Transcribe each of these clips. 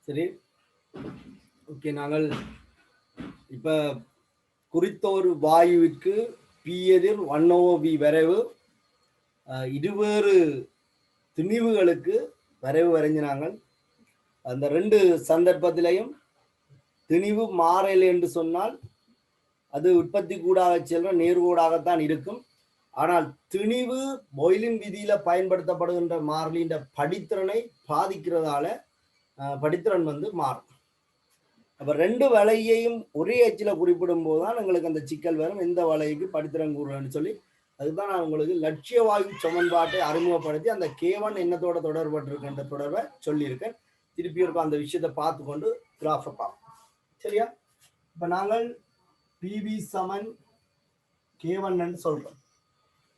சரி, ஓகே. நாங்கள் இப்ப குறித்த ஒரு வாயுவிற்கு பி எதிர் 1/v வரைவு இருவேறு திணிவுகளுக்கு வரைவு வரைஞ்சினாங்க. அந்த ரெண்டு சந்தர்ப்பத்திலையும் திணிவு மாறல் என்று சொன்னால் அது உற்பத்தி கூடாக செல்ற நேர்கோடாகத்தான் இருக்கும். ஆனால் திணிவு பாய்லின் விதியில பயன்படுத்தப்படுகின்ற மாறிலின்ற படித்திறனை பாதிக்கிறதால படித்திறன் மாறும். அப்ப ரெண்டு வலையையும் ஒரே அச்சில் குறிப்பிடும் போதுதான் எங்களுக்கு அந்த சிக்கல் வரும். எந்த வலைக்கு படித்திறன் கூறுறன்னு சொல்லி அதுதான் நான் உங்களுக்கு லட்சிய வாயு சமன்பாட்டை அறிமுகப்படுத்தி அந்த K1 என்னத்தோட தொடர்பட்டிருக்கின்ற தொடர்பை சொல்லியிருக்கேன். திருப்பி இருக்கும் அந்த விஷயத்தை பார்த்து கொண்டு கிராஃபை பார்ப்போம். சரியா? இப்ப நாங்கள் PV சமன் K1 சொல்றோம்.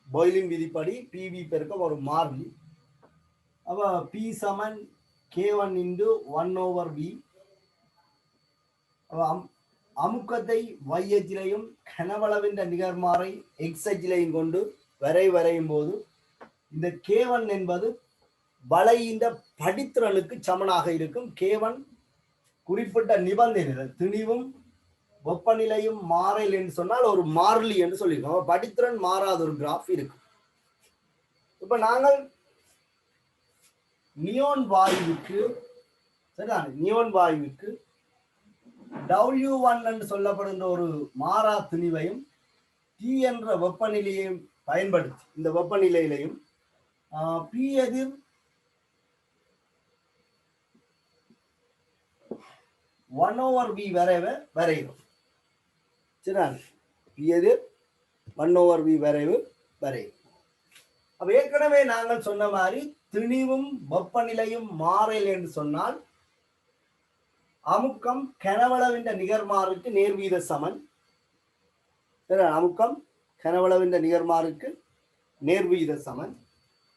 பாய்லின் விதிப்படி PV பெருக்க ஒரு மாறிலி. அப்ப P சமன் K1 × 1/v. அமுக்கத்தை y அச்சிலையும் கனவளவின் நிகர்மாறை x அச்சிலையும் கொண்டு வரையும் போது இந்த K1 என்பது வளையின் படித்திறனுக்கு சமனாக இருக்கும். K1 குறிப்பிட்ட நிபந்தனை திணிவும் வெப்பநிலையும் மாறல் என்று சொன்னால் ஒரு மாறிலி என்று சொல்லியிருக்கோம். படித்திறன் மாறாத ஒரு கிராஃப் இருக்கு. இப்ப நாங்கள் நியோன் வாயுவுக்கு சரிதான், நியோன் வாயுவுக்கு W1 என்று சொல்லப்படுகின்ற ஒரு மாறா திணிவையும் T என்ற வெப்பநிலையையும் பயன்படுத்தி இந்த வெப்பநிலையிலையும் P எதிர் 1/v வரைகிறோம். சரிதான், P எதிர் 1/v வரைவு வரையும். அப்ப ஏற்கனவே நாங்கள் சொன்ன மாதிரி திணிவும் வெப்பநிலையும் மாறல் என்று சொன்னால் அமுக்கம் கனவளவின் நிகர்மாறுக்கு நேர்வீத சமன். அமுக்கம் கனவளவின் நிகர்மாறுக்கு நேர்வீத சமன்.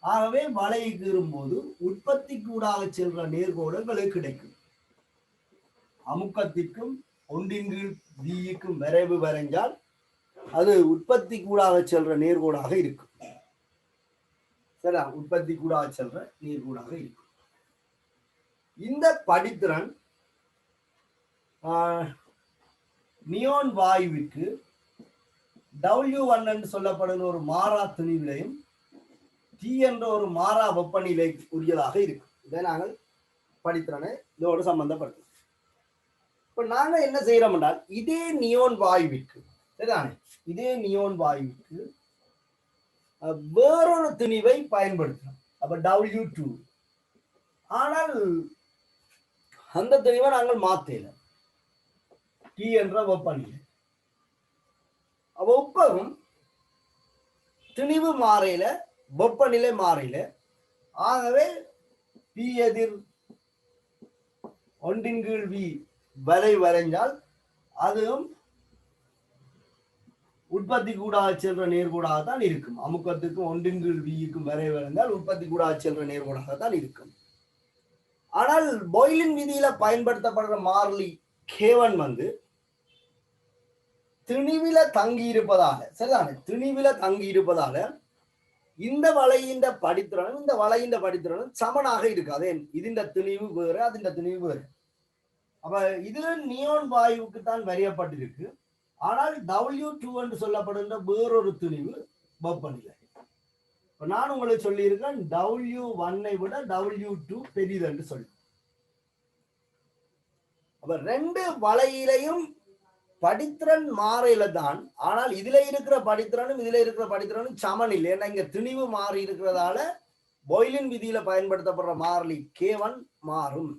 ஆகவே வலையை கீறும்போது உற்பத்தி கூடாக செல்ற நேர்கோடுகளுக்கு கிடைக்கும். அமுக்கத்திற்கும் 1/v வரைவு வரைஞ்சால் அது உற்பத்தி கூடாக செல்ற நேர்கோடாக இருக்கும். சரியா? உற்பத்தி கூடாக செல்ற நேர்கோடாக இருக்கும். இந்த படித்திறன் நியோன் வாயுவிற்கு W1 என்று சொல்லப்படும் ஒரு மாறா திணிவிலையும் T என்ற ஒரு மாறா வெப்பநிலை உரியதாக இருக்கும். இதை நாங்கள் படித்திறனை இதோடு சம்பந்தப்படுத்தும். இப்ப நாங்க என்ன செய்யறோம் என்றால் இதே நியோன் வாயுவிற்கு சரிதானே, இதே நியோன் வாயுவிற்கு வேறொரு திணிவை பயன்படுத்தணும். அப்ப W2. ஆனால் அந்த திணிவை நாங்கள் மாத்தல T என்ற வெப்பநிலை. ஒப்பவும் திணிவு மாறையில வெப்பநிலை மாறையில. ஆகவே P எதிர் 1/v வரை வரைஞ்சால் அதுவும் உற்பத்தி கூடாக செல்ற நேர்கோடாகத்தான் இருக்கும். அமுக்கத்துக்கும் 1/v வரை வரைந்தால் உற்பத்தி கூடாக செல்ற நேர்கோடாகத்தான் இருக்கும். ஆனால் பாய்லின் விதியில பயன்படுத்தப்படுற மாறிலி K1 திணிவில தங்கி இருப்பதால சரிதானே, திணிவில தங்கி இருப்பதால இந்த வலையின் படித்திறனும் இந்த வலையின் படித்திறனும் சமனாக இருக்கு. அதே இதுண்ட திணிவு வேறு அதுண்ட திணிவு வேறு. அப்ப இதுல நியோன் வாயுவுக்கு தான் வரையப்பட்டிருக்கு. ஆனால் W2 என்று சொல்லப்படுகின்ற வேறொரு திணிவு வெப்பநிலை. நான் உங்களுக்கு சொல்லியிருக்கேன் W1 விட W2 பெரிது என்று சொல்லி. அப்ப ரெண்டு வலையிலையும் படித்திறன் மாறையில தான். ஆனால் இதுல இருக்கிற படித்திறனும் இதுல இருக்கிற படித்திறனும் சமன் இல்லை. ஏன்னா இங்க திணிவு மாறி இருக்கிறதால பாய்லின் விதியில பயன்படுத்தப்படுற மாறிலி K1 மாறும்.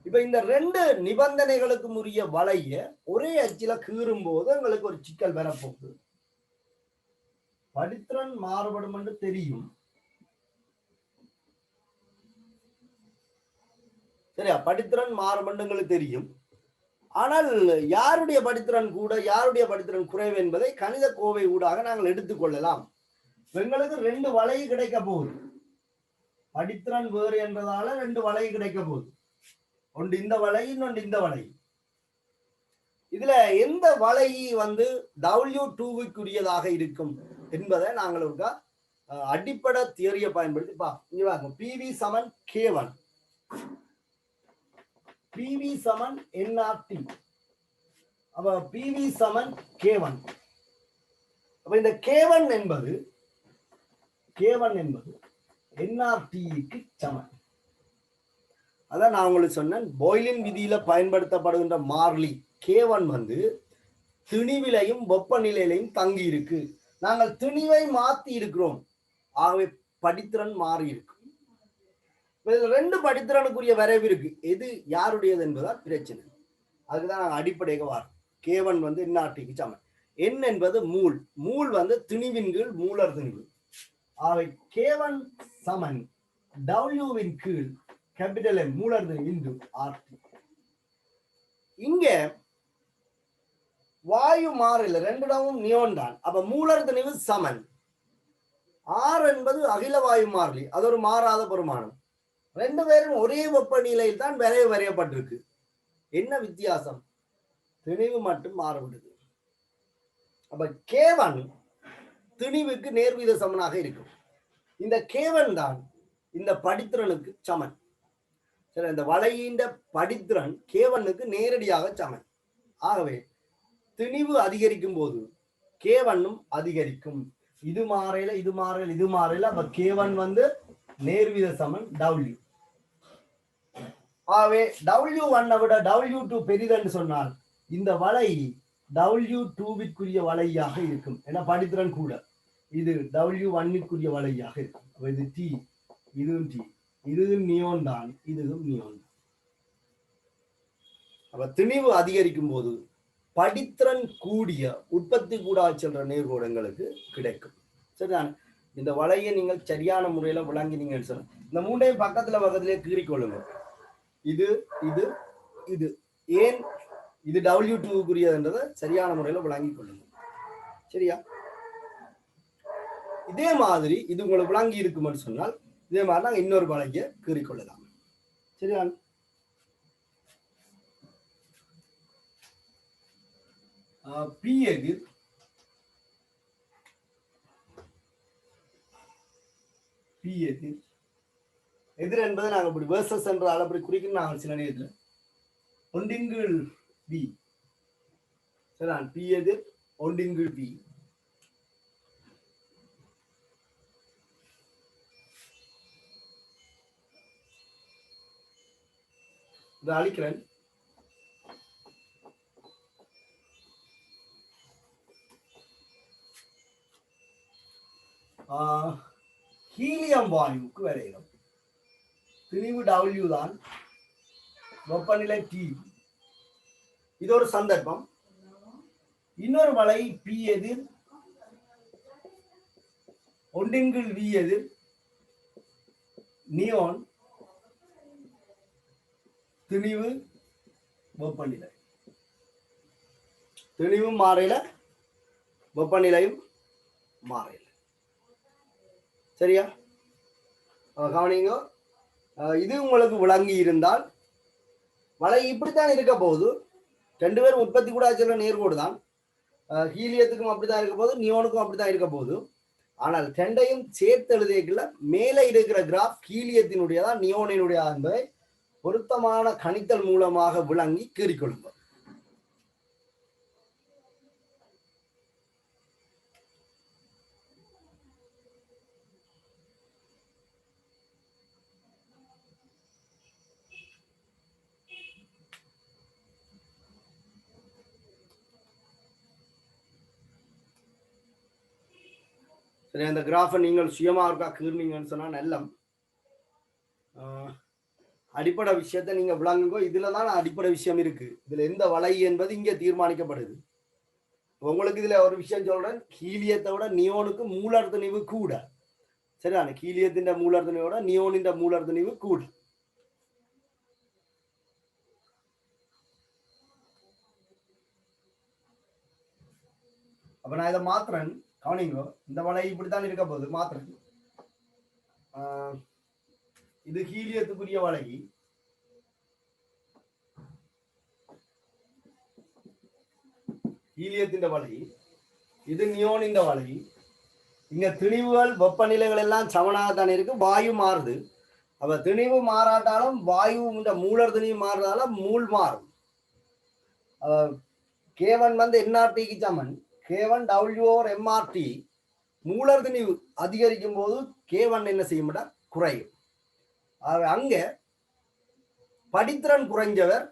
இப்ப இந்த ரெண்டு நிபந்தனைகளுக்கு உரிய வலைய ஒரே அச்சில கீறும் போது எங்களுக்கு ஒரு சிக்கல் வரப்போகுது. படித்திறன் மாறுபடும் என்று தெரியும். சரியா? படித்திறன் மாறுபடும் எங்களுக்கு தெரியும். ஆனால் யாருடைய படித்திறன் கூட யாருடைய படித்திறன் குறைவு என்பதை கணித கோவை ஊடாக நாங்கள் எடுத்துக்கொள்ளலாம். எங்களுக்கு ரெண்டு வலை கிடைக்க போகுது. படித்திறன் வேறு என்றதால ரெண்டு வலை கிடைக்க போகுது. ஒன்று இந்த வலை, இன்னொன்று இந்த வலை. இதுல எந்த வலை W2க்குரியதாக இருக்கும் என்பதை நாங்கள் ஒரு அடிப்படை தியரியை பயன்படுத்தி பார்ப்போம். PV சமன் K1. PV சமன் nRT. அப்ப PV சமன் K1. அப்ப இந்த K1 என்பது nRT-க்கு சமன். அதான் நான் உங்களுக்கு சொன்னேன், பாய்லின் விதியில பயன்படுத்தப்படுகின்ற மாறிலி K1 வந்து திணிவிலையும் வெப்பநிலையிலையும் தங்கி இருக்கு. நாங்கள் திணிவை மாத்தி இருக்கிறோம், ஆகவே படித்திறன் மாறி இருக்கு. ரெண்டு படித்திறனுக்குரிய வரைவு இருக்கு, எது யாருடையது என்பதால் பிரச்சனை. அதுதான் நாங்கள் அடிப்படையாக வரோம். K1 வந்து nRT-க்கு சமன். N என்பது மூல், மூல் வந்து திணிவின் கீழ் மூலர் திணிவு. ஆகவே K1 சமன் W-வின் கீழ் கேபிட்டல் M மூலர் திணிவு இன்டு RT. இங்க வாயு மாறில ரெண்டிடமும் நியோன் தான். அப்ப மூலர் திணிவு சமன். R என்பது அகில வாயு மாறிலி, அது ஒரு மாறாத பெருமானம். ரெண்டு பேரும் ஒரே வெப்பநிலையில் தான் வரையப்பட்டிருக்கு. என்ன வித்தியாசம்? திணிவு மட்டும் மாறுபடுது. அப்ப K1 திணிவுக்கு நேர்வீத சமனாக இருக்கும். இந்த K1 தான் இந்த படித்திறனுக்கு சமன். சரி, இந்த வளையின் படித்திறன் K1க்கு நேரடியாக சமன். ஆகவே திணிவு அதிகரிக்கும் போது K1ம் அதிகரிக்கும். இது மாறையில இது மாறையில இது மாறையில. அப்ப K1 வந்து நேர்வீத சமன் W. ஆகவே W1 விட W2 பெரிதென்று சொன்னால் இந்த வளை W2-விற்குரிய வளையாக இருக்கும். ஏன்னா படித்திறன் கூட. இது W1-க்குரிய வளையாக இருக்கும். இது T, இதுவும் T, இதுவும் நியோன் தான், இதுவும் நியோன். அப்ப திணிவு அதிகரிக்கும் போது படித்திறன் கூடிய உற்பத்தி கூட செல்ற நேர்கோடங்களுக்கு கிடைக்கும். சரிதான். இந்த வளையை நீங்கள் சரியான முறையில விளங்கினீங்கன்னு சொல்ல, இந்த மூண்டையும் பக்கத்திலே கீறிக்கொள்ளுங்க. இது இது இது ஏன் இது W2-க்குரியதுன்றதை சரியான முறையில விளங்கி கொள்ளுங்க. சரியா? இதே மாதிரி இது உங்களுக்கு விளங்கி இருக்குமென்னு சொன்னால் இதே மாதிரி நாங்கள் இன்னொரு வளையை கீறிக்கொள்ளலாம். சரியா? P எதிர் எதிர் என்பதை நாங்கள் இப்படி வேர்சஸ் என்ற அளப்படி குறிக்கணும். நாங்கள் சில நேரத்தில் ஒன்றின்கீழ் B. சரிதான். P எதிர் ஒன்றின்கீழ் B. இதை அழிக்கிறேன். ஹீலியம் வாயுவுக்கு வரைகிறோம். திணிவு W தான், வெப்பநிலை T. இது ஒரு சந்தர்ப்பம். இன்னொரு வளை P எதிர் ஒன்றின்கீழ் V எதிர் நியோன் திணிவு வெப்பநிலை. திணிவும் மாறையில வெப்பநிலையும் மாறையில. சரியா? கவனிங்க. இது உங்களுக்கு விளங்கி இருந்தால் வளை இப்படித்தான் இருக்க போகுது. ரெண்டு பேரும் உற்பத்தி கூட சொல்ல நேர்கோடு தான். ஹீலியத்துக்கும் அப்படித்தான் இருக்க போகுது, நியோனுக்கும் அப்படித்தான் இருக்க போகுது. ஆனால் ரெண்டையும் சேர்த்து எழுதியக்குள்ள மேலே இருக்கிற கிராஃப் ஹீலியத்தினுடையதா நியோனினுடைய என்பதை பொருத்தமான கணித்தல் மூலமாக விளங்கி கீறிக்கொள்ளுங்கள். சரி, அந்த கிராஃபை நீங்கள் சுயமா இருக்கா கீர்னீங்கன்னு சொன்னா நல்ல அடிப்படை விஷயத்தை நீங்க விளங்குங்க. இதுலதான் அடிப்படை விஷயம் இருக்கு. இதுல எந்த வளை என்பது இங்க தீர்மானிக்கப்படுது. உங்களுக்கு இதுல ஒரு விஷயம் சொல்றேன். ஹீலியத்தை விட நியோனுக்கு மூலர் திணிவு கூட. சரிதான? ஹீலியத்தின் மூலர் திணிவோட நியோனின் மூலர் திணிவு கூட. அப்ப நான் இதை மாத்திரன் கவனிங்கோ. இந்த வளை இப்படித்தான் இருக்க போகுது. மாத்திரன் இது ஹீலியத்துக்குரிய வளை. ஹீலியத்தின் வளை. இது நியோனின் வளை. இங்க திணிவுகள் வெப்பநிலைகள் எல்லாம் சமனாக தானே இருக்கு. வாயு மாறுது. அப்ப திணிவு மாறாட்டாலும் வாயு மூலர் திணிவு மாறுறதால மூல் மாறும். K1 வந்து NRTக்கு சமன். K1 W/MRT மூலர் திணிவு அதிகரிக்கும் போது K1 என்ன செய்ய மாட்டா குறையும். அங்க படித்திறன் குறைஞ்சவர்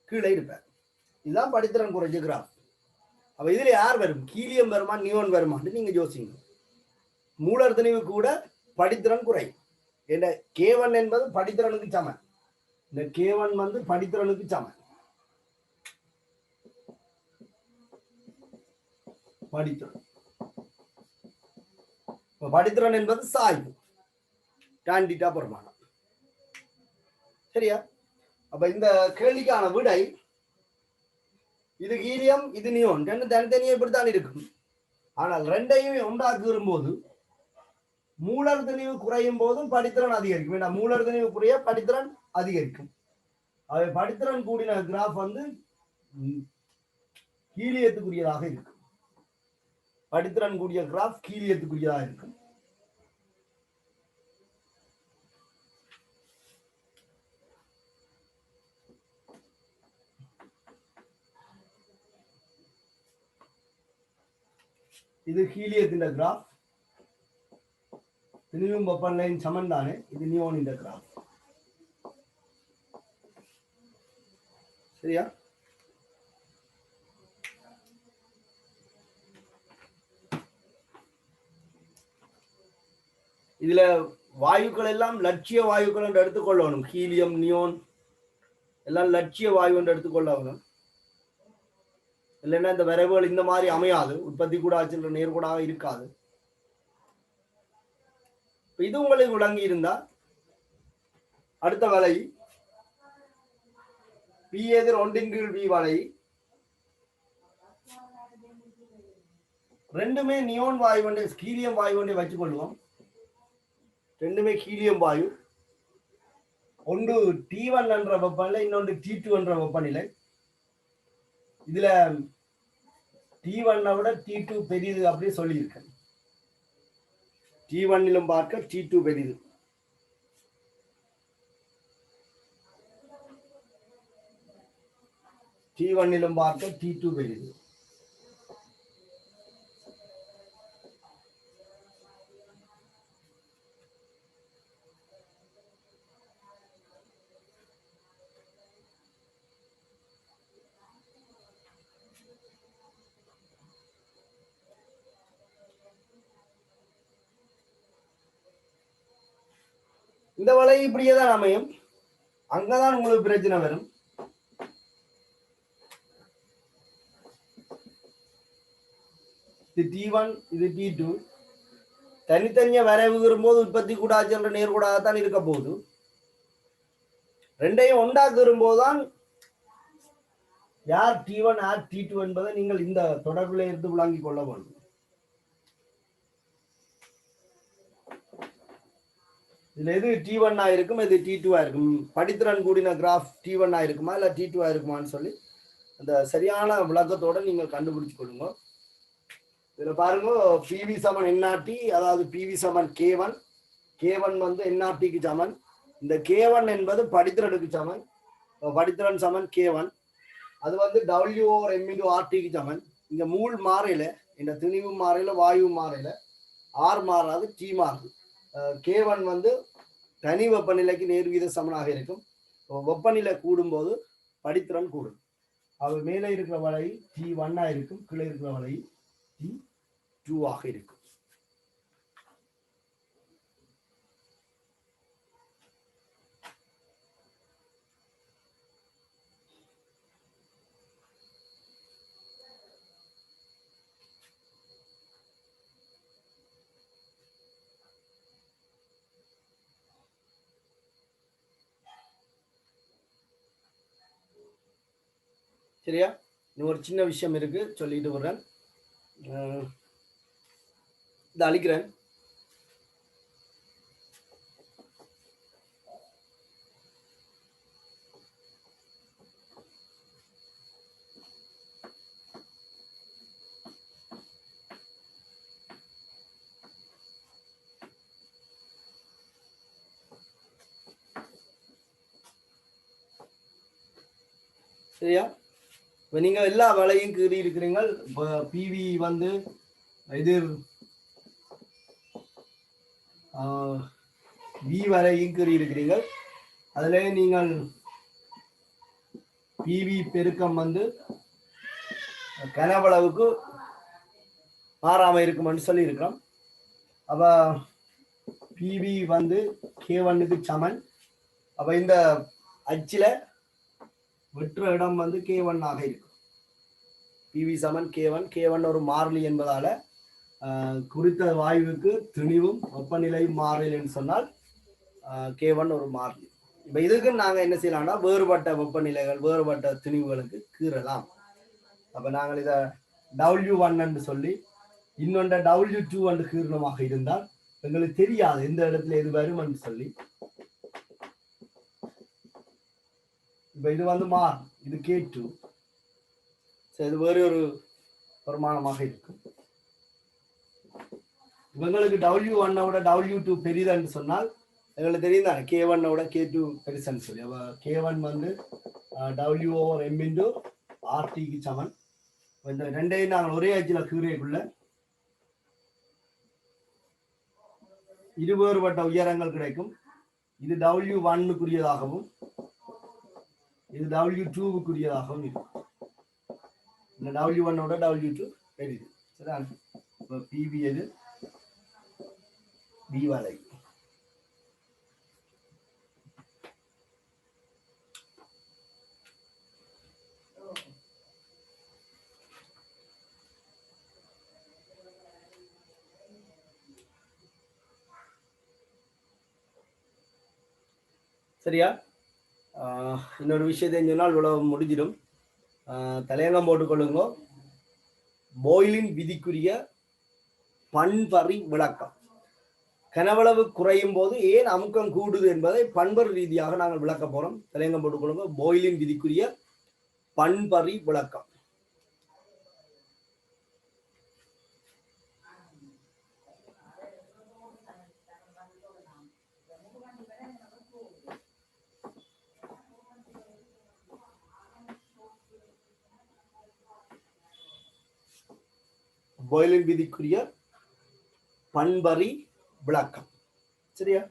கீழே இருப்பார். இதுதான் படித்திறன் குறைஞ்ச கிராஃப். அப்ப இதுல யார் வரும்? ஹீலியம் வருமா நியோன் வருமான்னு நீங்க யோசிங்க. மூலர் திணிவு கூட படித்திறன் குறையும். இந்த K1 என்பது படித்திறனுக்கு சமன். இந்த K1 வந்து படித்திறனுக்கு சமன். படித்திறன் என்பது சாய்வு tan θ பெருமானம். சரியா? அப்ப இந்த கேள்விக்கான விடை இது ஹீலியம் இது நியோன் ரெண்டு தனித்தனியே இப்படித்தான் இருக்கும். ஆனால் ரெண்டையும் ஒன்றாக்குறும் போது மூலர் திணிவு குறையும் போதும் படித்திறன் அதிகரிக்கும். வேண்டாம், மூலர் திணிவு குறைய படித்திறன் அதிகரிக்கும். அவை படித்திறன் கூடின கிராஃப் வந்து ஹீலியத்துக்குரியதாக இருக்கும். படித்திறன் கூடிய கிராஃப் ஹீலியத்துக்குரியதாக இருக்கும். இது ஹீலியத்தின் கிராஃப். திணிவும் வெப்பநிலையின் சமன் தானே. இது நியோனின் கிராஃப். சரியா? இதுல வாயுக்கள் எல்லாம் லட்சிய வாயுக்கள் என்று எடுத்துக்கொள்ளணும். ஹீலியம் நியோன் எல்லாம் லட்சிய வாயு என்று எடுத்துக்கொள்ளணும். இல்லைன்னா இந்த விரைவுகள் இந்த மாதிரி அமையாது. உற்பத்தி கூட ஆச்சுன்ற நேர்கூடாக இருக்காது. இது உங்களுக்கு விளங்கி இருந்தா அடுத்த வலை P எதிர் 1/V வலை ரெண்டுமே நியோன் வாயு கொண்டு ஹீலியம் வாயு கொண்டு வச்சுக் கொள்வோம். ரெண்டுமே ஹீலியம் வாயு. ஒன்று T1 என்ற வெப்பநிலை, இன்னொன்று T2 என்ற வெப்பநிலை. இதுல T1 விட T2 பெரிது அப்படி சொல்லியிருக்கேன். T1 பார்க்க T2 பெரிது. T1 பார்க்க T2 பெரிது. இந்த வலை இப்படியே தான் அமையும். அங்கதான் உங்களுக்கு பிரச்சனை வரும். இது T1 இது T2 தனித்தனியா வரைவுகிறும் போது உற்பத்தி கூடாது என்ற நேர்கூடாகத்தான் இருக்க போகுது. ரெண்டையும் ஒன்றாக்குறும் போதுதான் யார் T1 யார் T2 என்பதை நீங்கள் இந்த தொடர்பில் இருந்து விளங்கிக் கொள்ள வேண்டும். இதுல எது T1 இருக்கும், எது T2 இருக்கும், படித்திறன் கூடின கிராஃப் T1 இருக்குமா இல்ல T2 இருக்குமான்னு சொல்லி அந்த சரியான விளக்கத்தோட நீங்கள் கண்டுபிடிச்சு கொள்ளுங்க. இதுல பாருங்க PV சமன் NRT, அதாவது PV சமன் K1. K1 வந்து NRTக்கு சமன். இந்த K1 என்பது படித்திறனுக்கு சமன். படித்திறன் சமன் K1. அது வந்து W/M/RTக்கு சமன். இங்க மூல் மாறையில, இந்த திணிவு மாறையில, வாயு மாறையில R மாறாது, T மாறுது. K1 வந்து தனி வெப்பநிலைக்கு நேர்வீத சமனாக இருக்கும். வெப்பநிலை கூடும்போது படித்திறன் கூடும். அது மேலே இருக்கிற வலை T1 இருக்கும், கீழே இருக்கிற வலை T2 இருக்கும். சரியா? இன்னும் ஒரு சின்ன விஷயம் இருக்கு, சொல்லிட்டு வர்றேன். இதை அழிக்கிறேன். சரியா? இப்போ நீங்கள் எல்லா வலையும் கீறி இருக்கிறீங்க. இப்போ பிவி வந்து எதிர் வி வரையும் கீறி இருக்கிறீர்கள். அதில் நீங்கள் பிவி பெருக்கம் வந்து கனவளவுக்கு மாறாமல் இருக்குமென்னு சொல்லியிருக்கிறோம். அப்போ பிவி வந்து K1க்கு சமன். அப்போ இந்த அச்சில் வெற்ற இடம் வந்து K1 ஆக இருக்கும். பிவி சமன் K1. K1 ஒரு மாறிலி என்பதால குறித்த வாயுவுக்கு திணிவும் வெப்பநிலையும் மாறிலி என்று சொன்னால் K1 ஒரு மாறிலி. இப்போ இதுக்கு நாங்கள் என்ன செய்யலாம்னா வேறுபட்ட வெப்பநிலைகள் வேறுபட்ட திணிவுகளுக்கு கீறலாம். அப்போ நாங்கள் இதை W1 என்று சொல்லி இன்னொன்ற W2 என்று கீரணமாக இருந்தால் எங்களுக்கு தெரியாது எந்த இடத்துல எது வரும் என்று சொல்லி. இப்போ இது வந்து மாறும், இது K2. இது வேறு ஒரு பிரமாணமாக இருக்கும். இவங்களுக்கு W1 W2 பெரிதுன்னு சொன்னால் எங்களுக்கு தெரியும் தானே K1 K2 பெருசுன்னு சொல்லி. அப்போ K1 வந்து W/M × RTக்கு சமன். இந்த ரெண்டையும் நாங்கள் ஒரே அச்சில் கீரைக்குள்ள இருவேறுபட்ட உயரங்கள் கிடைக்கும். இது W1க்குரியதாகவும் இது W2க்குரியதாகவும் இருக்கும். இந்த W1 W2 பெரிது. சரிதான்? இப்போ பிவி எது வி வலை. சரியா? இன்னொரு விஷயத்தை சொன்னால் இவ்வளவு முடிஞ்சிடும். தலையங்கம் போட்டுக்கொள்ளுங்க. போய்லின் விதிக்குரிய பண்பறி விளக்கம். கனவளவு குறையும் போது ஏன் அமுக்கம் கூடுது என்பதை பண்பறி ரீதியாக நாங்கள் விளக்க போறோம். தலையங்கம் போட்டுக்கொள்ளுங்க. போய்லின் விதிக்குரிய பண்பறி விளக்கம். போய்லின் விதிக்குரிய பண்பறி விளக்கம். சரியா?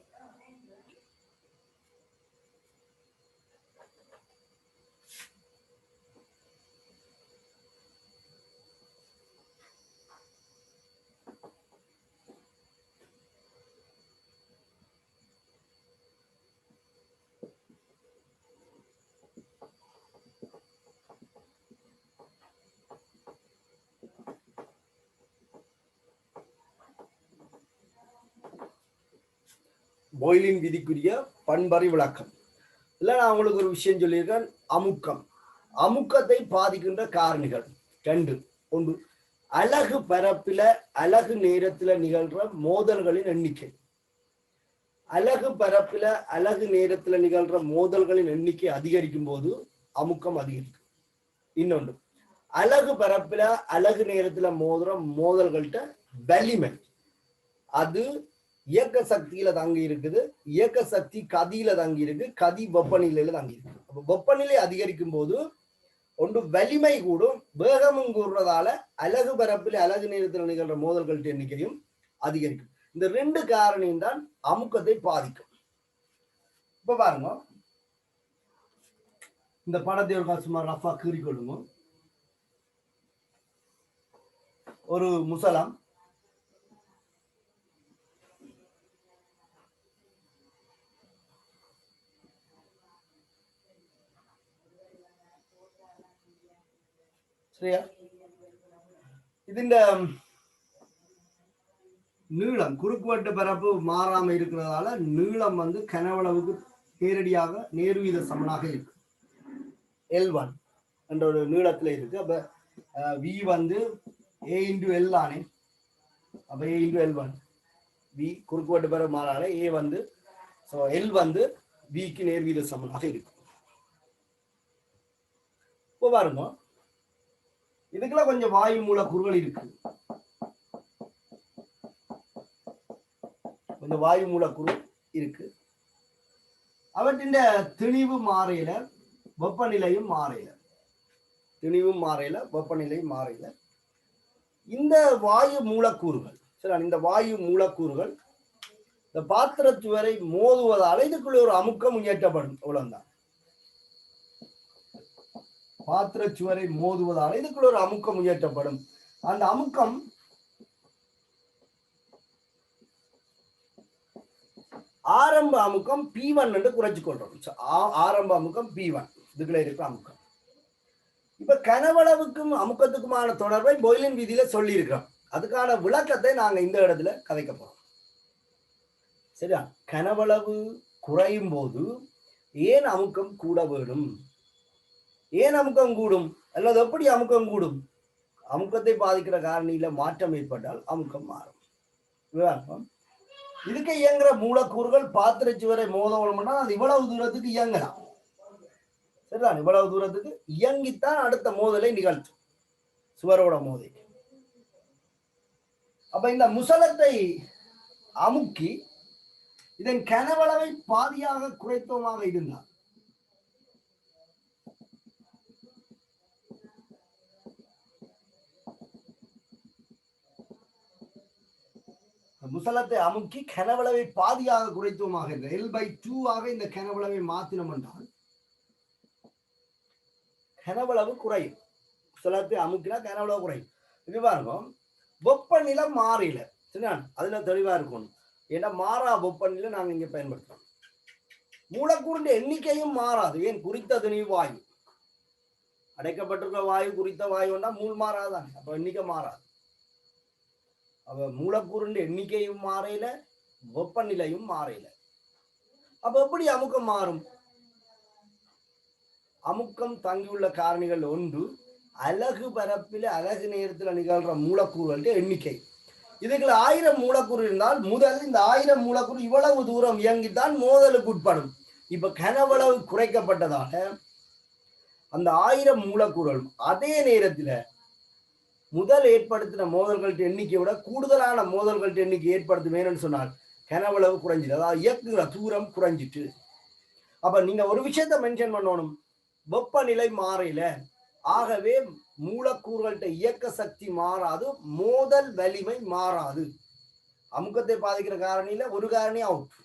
போய்லின் விதிக்குரிய பண்பறி விளக்கம். இல்லை, நான் உங்களுக்கு ஒரு விஷயம் சொல்லியிருக்கேன். அமுக்கம், அமுக்கத்தை பாதிக்கின்ற காரணிகள் 2. 1 அலகு பரப்பில அலகு நேரத்துல நிகழ்ற மோதல்களின் எண்ணிக்கை. அலகு பரப்பில அலகு நேரத்துல நிகழ்ற மோதல்களின் எண்ணிக்கை அதிகரிக்கும் போது அமுக்கம் அதிகரிக்கும். இன்னொன்று, அலகு பரப்பில அலகு நேரத்துல மோதுற மோதல்கள்கிட்ட வலிமை, அது இயக்க சக்தியில தங்கி இருக்குது. இயக்க சக்தி கதியில தங்கி இருக்கு, கதி வெப்பநிலையில தங்கி இருக்கு. அப்ப வெப்பநிலை அதிகரிக்கும் போது ஒன்று வலிமை கூடும், வேகமும் கூடுறதால அலகு பரப்பில் அலகு நேரத்தில் நிகழ்ற மோதல்கள் எண்ணிக்கையும் அதிகரிக்கும். இந்த 2 காரணியும் தான் அமுக்கத்தை பாதிக்கும். இப்ப பாருங்க, இந்த படத்தை ஒரு சுமார் ரஃபா கீறிக்கொள்ளுங்க. ஒரு முசலம், சரியா? ഇതിന്റെ நீளம், குறுக்குவெட்டு பரப்பு மாறாம இருக்கிறதால நீளம் வந்து கனவளவுக்கு நேரடியாக நேர்வீத சமனாக இருக்கு. L1 என்ற ஒரு நீளத்துல இருக்கு. அப்ப V வந்து A × L ஆனே. அப்ப A × L1 V குறுக்குவெட்டு பரப்பு மாறால A வந்து L வந்து Vக்கு நேர்வீத சமனாக இருக்கு. இப்போ பாருங்க, இதுக்கெல்லாம் கொஞ்சம் வாயு மூலக்கூறுகள் இருக்கு. கொஞ்சம் வாயு மூலக்கூறு இருக்கு. அவற்றின் திணிவு மாறையில வெப்பநிலையும் மாறையில. திணிவும் மாறையில, வெப்பநிலையும் மாறையில. இந்த வாயு மூலக்கூறுகள் சரி, இந்த வாயு மூலக்கூறுகள் இந்த பாத்திர சுவரை மோதுவதால் இதுக்குள்ள ஒரு அமுக்கம் ஏற்றப்படும். அவ்வளவுதான். பாத்திர சுவரை மோதுவதால் இதுக்குள்ள ஒரு அமுக்கம் ஏற்றப்படும். அந்த அமுக்கம் ஆரம்ப அமுக்கம் P1 என்று குறைச்சு கொள்றோம். ஆரம்ப அமுக்கம் P1 இதுக்குள்ள இருக்கிற அமுக்கம். இப்ப கனவளவுக்கும் அமுக்கத்துக்குமான தொடர்பை பாய்லின் விதியில சொல்லி இருக்கிறோம். அதுக்கான விளக்கத்தை நாங்க இந்த இடத்துல கதைக்க போறோம். சரியா? கனவளவு குறையும் போது ஏன் அமுக்கம் கூட வேணும்? ஏன் அமுக்கம் கூடும்? அல்லது எப்படி அமுக்கம் கூடும்? அமுக்கத்தை பாதிக்கிற காரணியில மாற்றம் ஏற்பட்டால் அமுக்கம் மாறும். இதுக்கு இயங்குற மூலக்கூறுகள் பாத்திர சுவரை மோதணும்னா அது இவ்வளவு தூரத்துக்கு இயங்கலாம். சரிதான்? இவ்வளவு தூரத்துக்கு இயங்கித்தான் அடுத்த மோதலை நிகழ்த்தும், சுவரோட மோதை. அப்ப இந்த முசலத்தை அமுக்கி இதன் கனவளவை பாதியாக குறைத்தோமாக இருந்தால் முசலத்தை அமுக்கி கனவளவை பாதியாக குறைத்தோமாக இருந்தால் L/2 ஆக இந்த கனவளவை மாத்தினோம் என்றால் கனவளவு குறையும். முசலத்தை அமுக்கினா கனவளவு குறையும். தெளிவா இருக்கும். வெப்பநிலை மாறில சரியா? அதுல தெளிவா இருக்கணும். ஏன்னா மாறா வெப்பநிலை நாங்க இங்க பயன்படுத்துறோம். மூலக்கூறின் எண்ணிக்கையும் மாறாது. ஏன்? குறித்த துணி வாயு அடைக்கப்பட்டிருக்கிற வாயு குறித்த வாயுன்னா மூல் மாறாதான். அப்ப எண்ணிக்கை மாறாது. அப்ப மூலக்கூறின் எண்ணிக்கையும் மாறையில, வெப்பநிலையும் மாறையில. அப்ப எப்படி அமுக்கம் மாறும்? அமுக்கம் தங்கியுள்ள காரணிகள் ஒன்று அலகு பரப்பில அலகு நேரத்தில் நிகழ்ற மூலக்கூறுகளுடைய எண்ணிக்கை. இதுக்குள்ள 1000 மூலக்கூறு இருந்தால் முதல் இந்த 1000 மூலக்கூறு இவ்வளவு தூரம் இயங்கித்தான் மோதலுக்கு உட்படும். இப்ப கனவளவு குறைக்கப்பட்டதாக அந்த 1000 மூலக்கூறுகள் அதே நேரத்தில் முதல் ஏற்படுத்தின மோதல்கள் எண்ணிக்கையை விட கூடுதலான மோதல்கள் எண்ணிக்கை ஏற்படுத்தும் சொன்னால் கனவளவு குறைஞ்சிட்டு, அதாவது இயக்குகிற தூரம் குறைஞ்சிட்டு. அப்ப நீங்க ஒரு விஷயத்த மென்ஷன் பண்ணணும், வெப்பநிலை மாறையில, ஆகவே மூலக்கூறுகள்கிட்ட இயக்க சக்தி மாறாது, மோதல் வலிமை மாறாது. அமுக்கத்தை பாதிக்கிற காரணியில ஒரு காரணி அவுட்.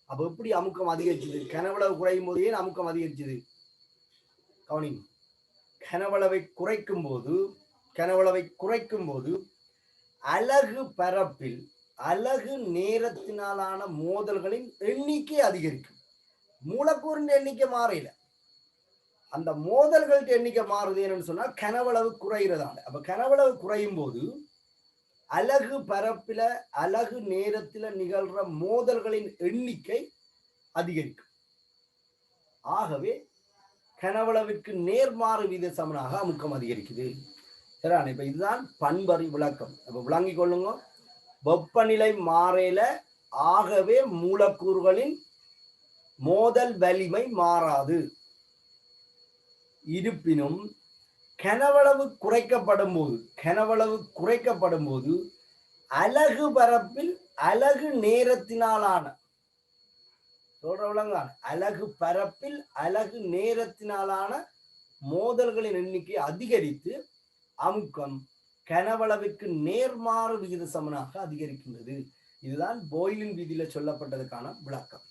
அப்ப எப்படி அமுக்கம் அதிகரிச்சது? கனவளவு குறையும் போது ஏன் அமுக்கம் அதிகரிச்சது? கவனிங்க. கனவளவை குறைக்கும் போது அலகு பரப்பில் அலகு நேரத்தினாலான மோதல்களின் எண்ணிக்கை அதிகரிக்கும். மூலக்கூறின் எண்ணிக்கை மாறையில, அந்த மோதல்கள் எண்ணிக்கை மாறுது என்னன்னு சொன்னா கனவளவு குறைகிறதால. அப்ப கனவளவு குறையும் போது அலகு பரப்பில அலகு நேரத்துல நிகழ்ற மோதல்களின் எண்ணிக்கை அதிகரிக்கும். ஆகவே கனவளவிற்கு நேர்மாறு வீத சமனாக அமுக்கம் அதிகரிக்குது. சரியான? இப்ப இதுதான் பண்பறி விளக்கம். அப்ப விளங்கிக் கொள்ளுங்க. வெப்பநிலை மாறையில, ஆகவே மூலக்கூறுகளின் மோதல் வலிமை மாறாது. இருப்பினும் கனவளவு குறைக்கப்படும் போது அலகு பரப்பில் அலகு நேரத்தினாலான அலகு பரப்பில் அலகு நேரத்தினாலான மோதல்களின் எண்ணிக்கை அதிகரித்து அமுக்கம் கனவளவிற்கு நேர்மாறு விகித சமனாக அதிகரிக்கின்றது. இதுதான் பாய்லின் விதியில சொல்லப்பட்டதுக்கான விளக்கம்.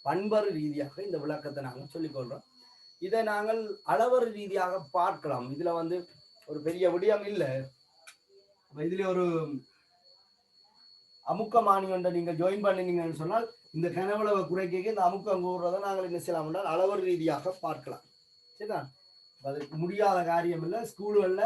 பண்பறு ரீதியாக இந்த விளக்கத்தை நாங்கள் சொல்லிக்கொள்றோம். இதை நாங்கள் அளவறு ரீதியாக பார்க்கலாம். இதுல ஒரு பெரிய விடயம் இல்லை. இதுல ஒரு அமுக்கமானி ஒன்றை நீங்க ஜாயின் பண்ணினீங்கன்னு சொன்னால் இந்த கனவளவை குறைக்க இந்த அமுக்கம் கூறுறதை நாங்கள் என்ன செய்யலாம் என்றால் அளவறு ரீதியாக பார்க்கலாம். சரிதான்? அதுக்கு முடியாத காரியம் இல்லை. ஸ்கூல்களில்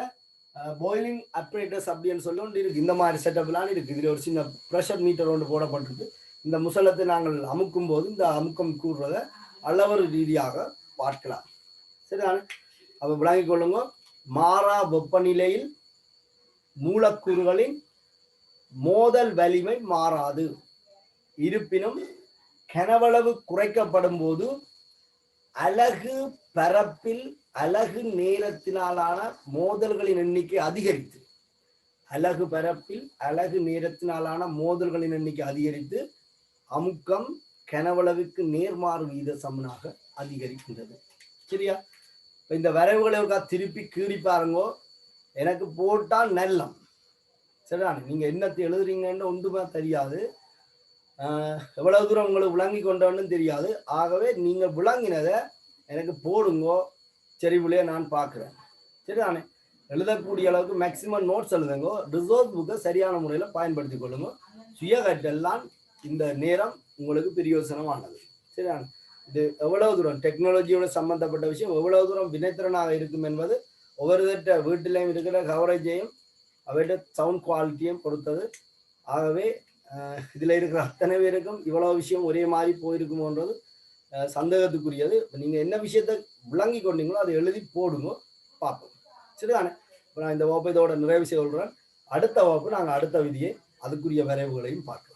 பாய்லிங் ஆப்ரேட்டர்ஸ் அப்படின்னு சொல்லி ஒன்று இருக்கு. இந்த மாதிரி செட்டப்லாம் இருக்கு. இதுல ஒரு சின்ன ப்ரெஷர் மீட்டர் ஒன்று போடப்பட்டிருக்கு. இந்த முசலத்தை நாங்கள் அமுக்கும் போது இந்த அமுக்கம் கூறுறதை அளவறு ரீதியாக பார்க்கலாம். சரிதானே? அப்ப விளங்கிக் கொள்ளுங்க. மாறா வெப்பநிலையில் மூலக்கூறுகளின் மோதல் வலிமை மாறாது. இருப்பினும் கனவளவு குறைக்கப்படும் போது அலகு பரப்பில் அலகு நேரத்தினாலான மோதல்களின் எண்ணிக்கை அதிகரித்து அமுக்கம் கனவளவுக்கு நேர்மாறு வீத சமனாக அதிகரிக்கின்றது. சரியா? இந்த வரைவுகளை ஒருக்கா திருப்பி கீறி பாருங்கோ. எனக்கு போட்டால் நல்லம். சரிதானே? நீங்க என்னத்தை எழுதுறீங்கன்னு ஒன்றுமே தெரியாது. எவ்வளவு தூரம் உங்களுக்கு விளங்கி கொண்டோன்னு தெரியாது. ஆகவே நீங்க விளங்கினதை எனக்கு போடுங்கோ. சரிவிலையே நான் பார்க்குறேன். சரிதானே? எழுதக்கூடிய அளவுக்கு மேக்சிமம் நோட்ஸ் எழுதுங்கோ. ரிசோர்ஸ் புக்கை சரியான முறையில் பயன்படுத்தி கொள்ளுங்க. சுயகற்றெல்லாம் இந்த நேரம் உங்களுக்கு பிரயோசனமானது. சரிதானே? இது எவ்வளவு தூரம் டெக்னாலஜியோட சம்பந்தப்பட்ட விஷயம் எவ்வளவு தூரம் வினைத்திறனாக இருக்கும் என்பது ஒவ்வொருத்த வீட்டிலையும் இருக்கிற கவரேஜையும் அவருடைய சவுண்ட் குவாலிட்டியும் பொறுத்தது. ஆகவே இதில் இருக்கிற அத்தனை பேருக்கும் இவ்வளவு விஷயம் ஒரே மாதிரி போயிருக்குமோன்றது சந்தேகத்துக்குரியது. நீங்கள் என்ன விஷயத்தை விளங்கி கொண்டீங்களோ அதை எழுதி போடுங்க, பார்ப்போம். சரிதானே? இப்போ நான் இந்த வகுப்பை இதோட நிறைவு செய்ய சொல்கிறேன். அடுத்த வகுப்பு நாங்கள் அடுத்த விதியை அதுக்குரிய வரைவுகளையும் பார்க்கலாம்.